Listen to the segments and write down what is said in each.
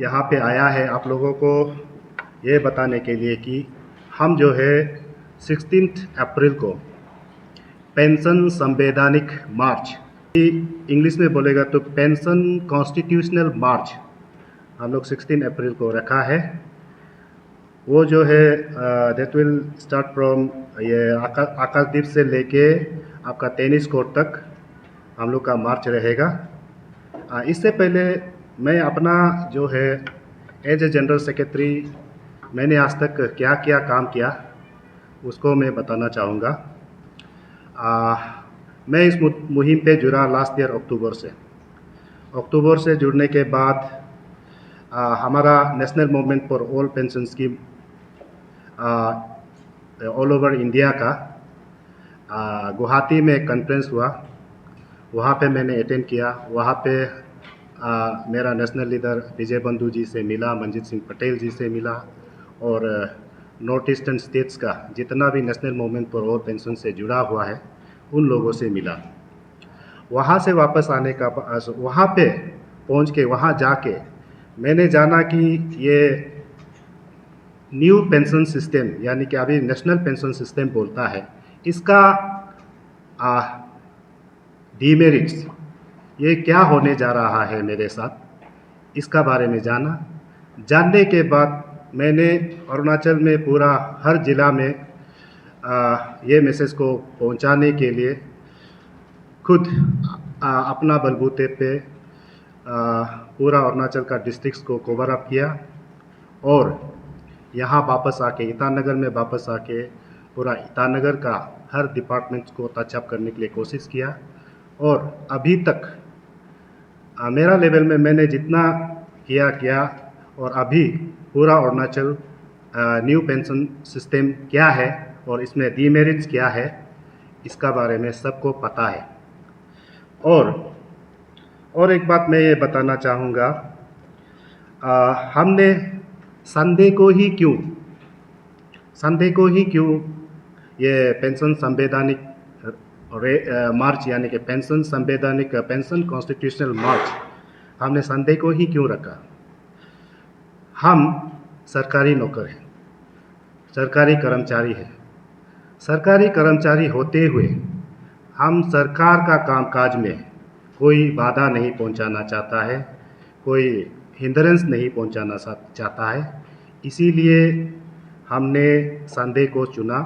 यहाँ पे आया है आप लोगों को ये बताने के लिए कि हम जो है 16 अप्रैल को पेंशन संवैधानिक मार्च, इंग्लिश में बोलेगा तो पेंशन कॉन्स्टिट्यूशनल मार्च, हम लोग 16 अप्रैल को रखा है। वो जो है दैट विल स्टार्ट फ्रॉम ये आकाशदीप से लेके आपका टेनिस कोर्ट तक हम लोग का मार्च रहेगा। इससे पहले मैं अपना जो है एज ए जनरल सेक्रेटरी मैंने आज तक क्या क्या काम किया उसको मैं बताना चाहूँगा। मैं इस मुहिम पे जुड़ा लास्ट ईयर अक्टूबर से जुड़ने के बाद हमारा national movement for all pension scheme all over India का गुवाहाटी में एक कॉन्फ्रेंस हुआ, वहाँ पे मैंने अटेंड किया। वहाँ पे मेरा नेशनल लीडर विजय बंधु जी से मिला, मंजीत सिंह पटेल जी से मिला और नॉर्थ ईस्टर्न स्टेट्स का जितना भी national movement for all pension से जुड़ा हुआ है उन लोगों से मिला। वहाँ से वापस आने का वहाँ पे पहुँच के वहाँ जाके मैंने जाना कि ये न्यू पेंशन सिस्टम यानी कि अभी नेशनल पेंशन सिस्टम बोलता है, इसका डीमेरिट्स ये क्या होने जा रहा है मेरे साथ, इसका बारे में जानने के बाद मैंने अरुणाचल में पूरा हर ज़िला में ये मैसेज को पहुंचाने के लिए खुद अपना बलबूते पे पूरा अरुणाचल का डिस्ट्रिक्ट्स को कवर अप किया और यहाँ वापस आके ईटानगर में वापस आके पूरा ईटानगर का हर डिपार्टमेंट को टचअप करने के लिए कोशिश किया। और अभी तक मेरा लेवल में मैंने जितना किया और अभी पूरा अरुणाचल न्यू पेंशन सिस्टम क्या है और इसमें डीमेरिट्स क्या है इसका बारे में सबको पता है। और एक बात मैं ये बताना चाहूँगा, हमने संडे को ही क्यों ये पेंशन संवैधानिक मार्च यानी कि पेंशन कॉन्स्टिट्यूशनल मार्च हमने संडे को ही क्यों रखा। हम सरकारी नौकर हैं, सरकारी कर्मचारी होते हुए हम सरकार का कामकाज में कोई बाधा नहीं पहुंचाना चाहता है, कोई हिंड्रेंस नहीं पहुंचाना चाहता है। इसीलिए हमने संडे को चुना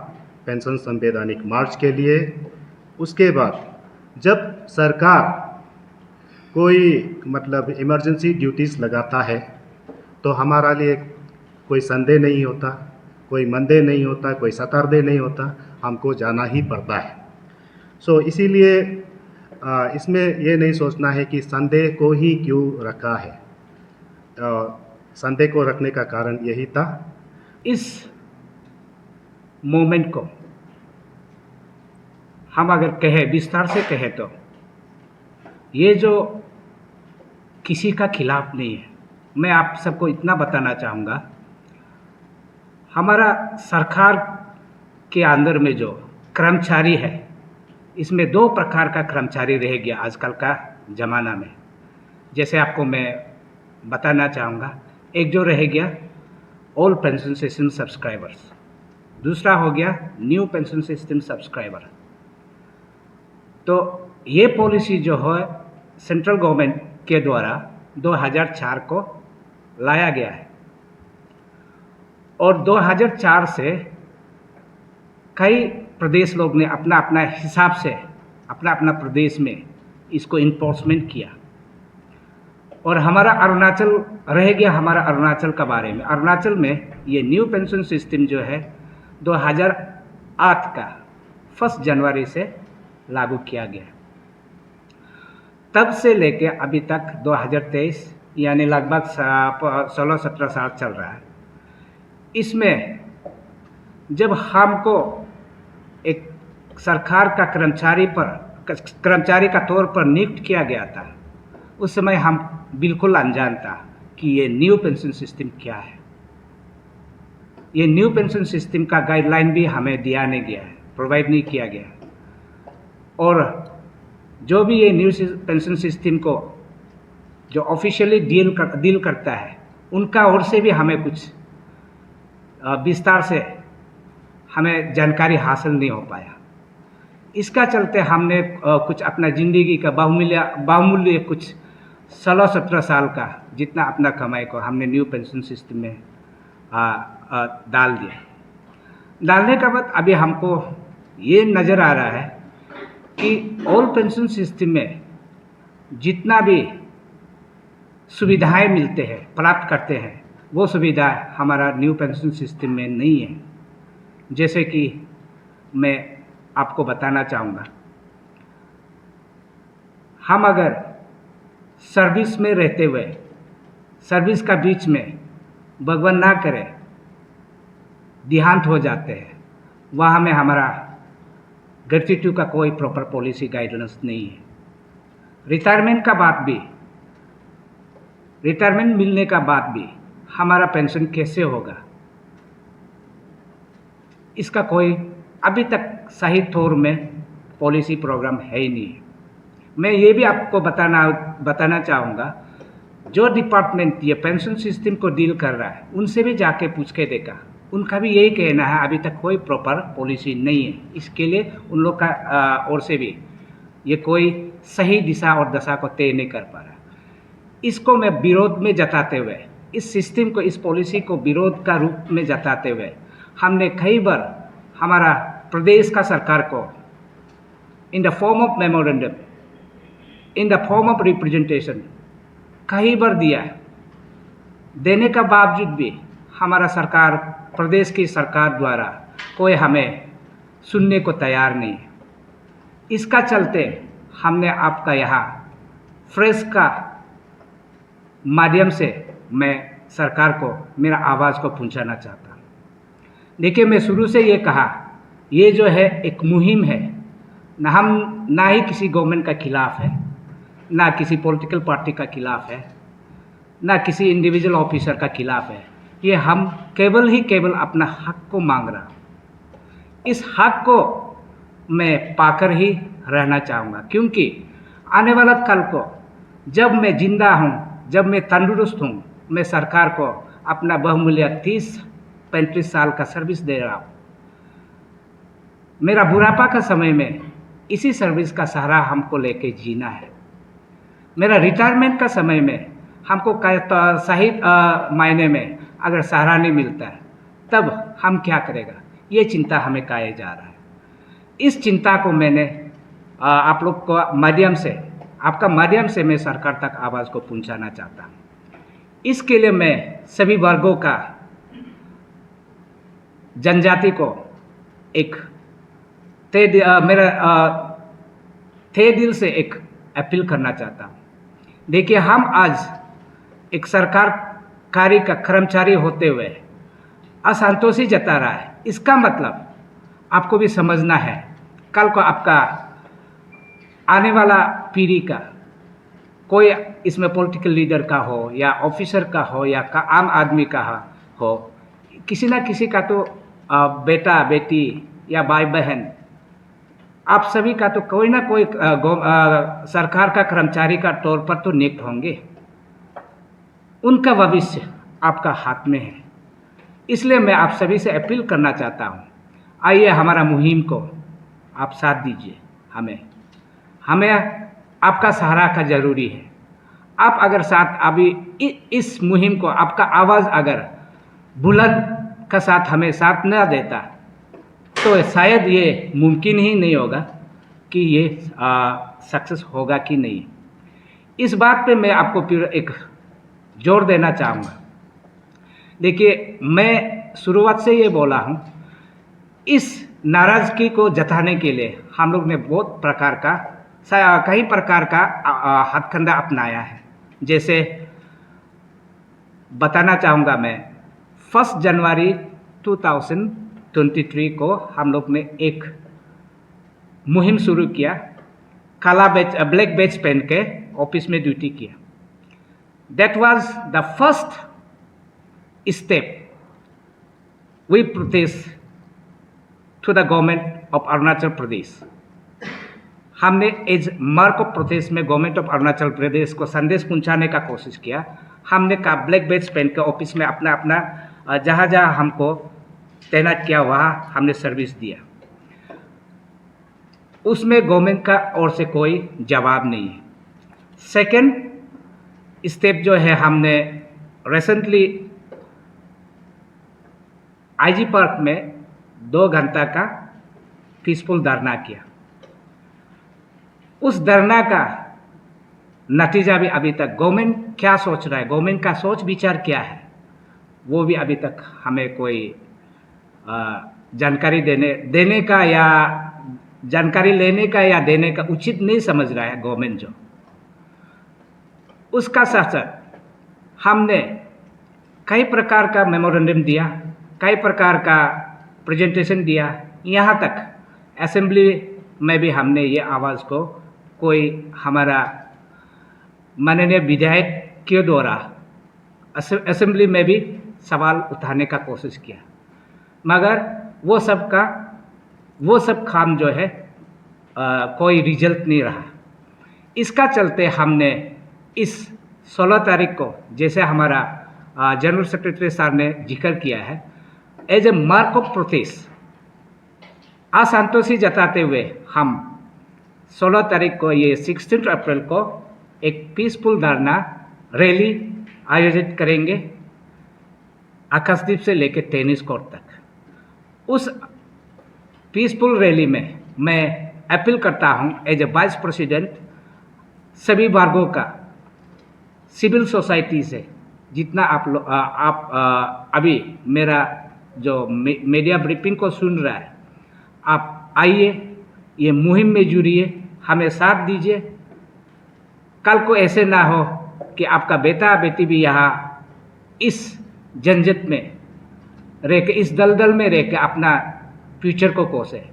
पेंशन संवैधानिक मार्च के लिए। उसके बाद जब सरकार कोई मतलब इमरजेंसी ड्यूटीज़ लगाता है तो हमारा लिए कोई संडे नहीं होता, कोई मंडे नहीं होता, कोई सैटरडे नहीं होता, हमको जाना ही पड़ता है। सो इसीलिए इसमें ये नहीं सोचना है कि संडे को ही क्यों रखा है। संडे को रखने का कारण यही था। इस मोमेंट को हम अगर कहें, विस्तार से कहें तो ये जो किसी का खिलाफ नहीं है। मैं आप सबको इतना बताना चाहूँगा, हमारा सरकार के अंदर में जो कर्मचारी है, इसमें दो प्रकार का कर्मचारी रह गया आजकल का ज़माना में। जैसे आपको मैं बताना चाहूँगा, एक जो रह गया ओल्ड पेंशन सिस्टम सब्सक्राइबर्स, दूसरा हो गया न्यू पेंशन सिस्टम सब्सक्राइबर। तो ये पॉलिसी जो है सेंट्रल गवर्नमेंट के द्वारा 2004 को लाया गया है और 2004 से कई प्रदेश लोग ने अपना अपना हिसाब से अपना प्रदेश में इसको इन्फोर्समेंट किया और हमारा अरुणाचल रह गया। हमारा अरुणाचल का बारे में, अरुणाचल में ये न्यू पेंशन सिस्टम जो है 2008 का 1 जनवरी से लागू किया गया। तब से लेके अभी तक 2023 यानी लगभग 16-17 साल चल रहा है। इसमें जब हमको एक सरकार का कर्मचारी का तौर पर नियुक्त किया गया था, उस समय हम बिल्कुल अनजान था कि ये न्यू पेंशन सिस्टम क्या है। ये न्यू पेंशन सिस्टम का गाइडलाइन भी हमें दिया नहीं गया है, प्रोवाइड नहीं किया गया। और जो भी ये न्यू पेंशन सिस्टम को जो ऑफिशियली डील करता है, उनका ओर से भी हमें कुछ विस्तार से हमें जानकारी हासिल नहीं हो पाया। इसका चलते हमने कुछ अपना ज़िंदगी का बहुमूल्य कुछ 16-17 साल का जितना अपना कमाई को हमने न्यू पेंशन सिस्टम में डाल दिया। डालने के बाद अभी हमको ये नज़र आ रहा है कि ओल्ड पेंशन सिस्टम में जितना भी सुविधाएं मिलते हैं, प्राप्त करते हैं, वो सुविधा हमारा न्यू पेंशन सिस्टम में नहीं है। जैसे कि मैं आपको बताना चाहूँगा, हम अगर सर्विस में रहते हुए सर्विस का बीच में भगवान ना करे देहांत हो जाते हैं, वहाँ में हमारा ग्रेच्युटी का कोई प्रॉपर पॉलिसी गाइडेंस नहीं है। रिटायरमेंट मिलने का बाद भी हमारा पेंशन कैसे होगा, इसका कोई अभी तक सही तौर में पॉलिसी प्रोग्राम है ही नहीं। मैं ये भी आपको बताना चाहूँगा, जो डिपार्टमेंट ये पेंशन सिस्टम को डील कर रहा है उनसे भी जाके पूछ के देखा, उनका भी यही कहना है अभी तक कोई प्रॉपर पॉलिसी नहीं है। इसके लिए उन लोग का ओर से भी ये कोई सही दिशा और दशा को तय नहीं कर पा रहा। इसको मैं विरोध में जताते हुए, इस सिस्टम को, इस पॉलिसी को विरोध का रूप में जताते हुए हमने कई बार हमारा प्रदेश का सरकार को in the form of memorandum, in the form of representation कई बार दिया है। देने का बावजूद भी हमारा सरकार, प्रदेश की सरकार द्वारा कोई हमें सुनने को तैयार नहीं है। इसका चलते हमने आपका यहाँ फ्रेश का माध्यम से मैं सरकार को मेरा आवाज़ को पहुँचाना चाहता हूँ। देखिए, मैं शुरू से ये कहा, ये जो है एक मुहिम है, ना ही किसी गवर्नमेंट का खिलाफ है, ना किसी पॉलिटिकल पार्टी का खिलाफ है, ना किसी इंडिविजुअल ऑफिसर का खिलाफ है। ये हम केवल अपना हक को मांग रहा हूँ। इस हक को मैं पाकर ही रहना चाहूँगा, क्योंकि आने वाला कल को जब मैं जिंदा हूँ, जब मैं तंदुरुस्त हूँ, मैं सरकार को अपना बहुमूल्य 30-35 साल का सर्विस दे रहा हूँ। मेरा बुढ़ापा का समय में इसी सर्विस का सहारा हमको लेके जीना है। मेरा रिटायरमेंट का समय में हमको सही मायने में अगर सहारा नहीं मिलता है, तब हम क्या करेगा, ये चिंता हमें खाए जा रहा है। इस चिंता को मैंने आप लोग को आपका माध्यम से मैं सरकार तक आवाज़ को पहुंचाना चाहता हूँ। इसके लिए मैं सभी वर्गों का, जनजाति को एक थे दिल से एक अपील करना चाहता हूँ। देखिए, हम आज एक सरकारी का कर्मचारी होते हुए असंतोषी जता रहा है। इसका मतलब आपको भी समझना है, कल को आपका आने वाला पीढ़ी का कोई इसमें पॉलिटिकल लीडर का हो या ऑफिसर का हो या आम आदमी का हो, किसी ना किसी का तो बेटा बेटी या भाई बहन, आप सभी का तो कोई ना कोई सरकार का कर्मचारी का तौर पर तो नियुक्त होंगे। उनका भविष्य आपका हाथ में है। इसलिए मैं आप सभी से अपील करना चाहता हूँ, आइए हमारा मुहिम को आप साथ दीजिए। हमें आपका सहारा का ज़रूरी है। आप अगर साथ अभी इस मुहिम को, आपका आवाज़ अगर बुलंद का साथ हमें साथ न देता तो शायद ये मुमकिन ही नहीं होगा कि ये सक्सेस होगा कि नहीं। इस बात पे मैं आपको फिर एक जोर देना चाहूँगा। देखिए, मैं शुरुआत से ये बोला हूँ, इस नाराज़गी को जताने के लिए हम लोग ने कई प्रकार का हथकंडा अपनाया है। जैसे बताना चाहूँगा मैं, 1 जनवरी 2023 को हम लोग ने एक मुहिम शुरू किया, ब्लैक बैच पहन के ऑफिस में ड्यूटी किया। That was the first step we protest to the government of Arunachal Pradesh। हमने एज मार्क ऑफ प्रोटेस्ट में गवर्नमेंट ऑफ अरुणाचल प्रदेश को संदेश पहुंचाने का कोशिश किया। हमने कहा ब्लैक बैज पहन के ऑफिस में अपना अपना जहाँ जहाँ हमको तैनात किया वहाँ हमने सर्विस दिया। उसमें गवर्नमेंट का ओर से कोई जवाब नहीं है। सेकंड स्टेप जो है, हमने रिसेंटली आईजी पार्क में 2 घंटा का पीसफुल धरना किया। उस धरना का नतीजा भी अभी तक गवर्नमेंट क्या सोच रहा है, गवर्नमेंट का सोच विचार क्या है, वो भी अभी तक हमें कोई जानकारी देने का या जानकारी लेने का या देने का उचित नहीं समझ रहा है गवर्नमेंट जो। उसका साथ साथ हमने कई प्रकार का मेमोरेंडम दिया, कई प्रकार का प्रेजेंटेशन दिया, यहाँ तक असेंबली में भी हमने ये आवाज़ को कोई हमारा माननीय विधायक के द्वारा असेंबली में भी सवाल उठाने का कोशिश किया, मगर वो सब काम जो है कोई रिजल्ट नहीं रहा। इसका चलते हमने इस 16 तारीख को, जैसे हमारा जनरल सेक्रेटरी साहब ने जिक्र किया है, as a mark of protest असंतोषी जताते हुए हम 16 तारीख को, ये 16 अप्रैल को एक पीसफुल धरना रैली आयोजित करेंगे आकाशदीप से लेकर टेनिस कोर्ट तक। उस पीसफुल रैली में मैं अपील करता हूं एज ए वाइस प्रेसिडेंट सभी वर्गों का, सिविल सोसाइटी से, जितना आप अभी मेरा जो मीडिया ब्रीफिंग को सुन रहा है, आप आइए, ये मुहिम में जुड़िए, हमें साथ दीजिए। कल को ऐसे ना हो कि आपका बेटा बेटी भी यहाँ इस झंझट में रह के, इस दलदल में रह के अपना फ्यूचर को कोसे।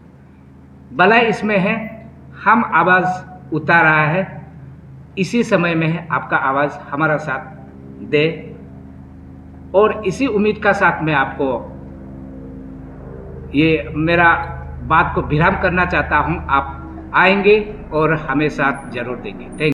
भला इसमें है, हम आवाज़ उतार रहा है, इसी समय में है आपका आवाज़ हमारा साथ दे, और इसी उम्मीद का साथ में आपको ये मेरा बात को विराम करना चाहता हूँ। आप आएंगे और हमें साथ जरूर देंगे। थैंक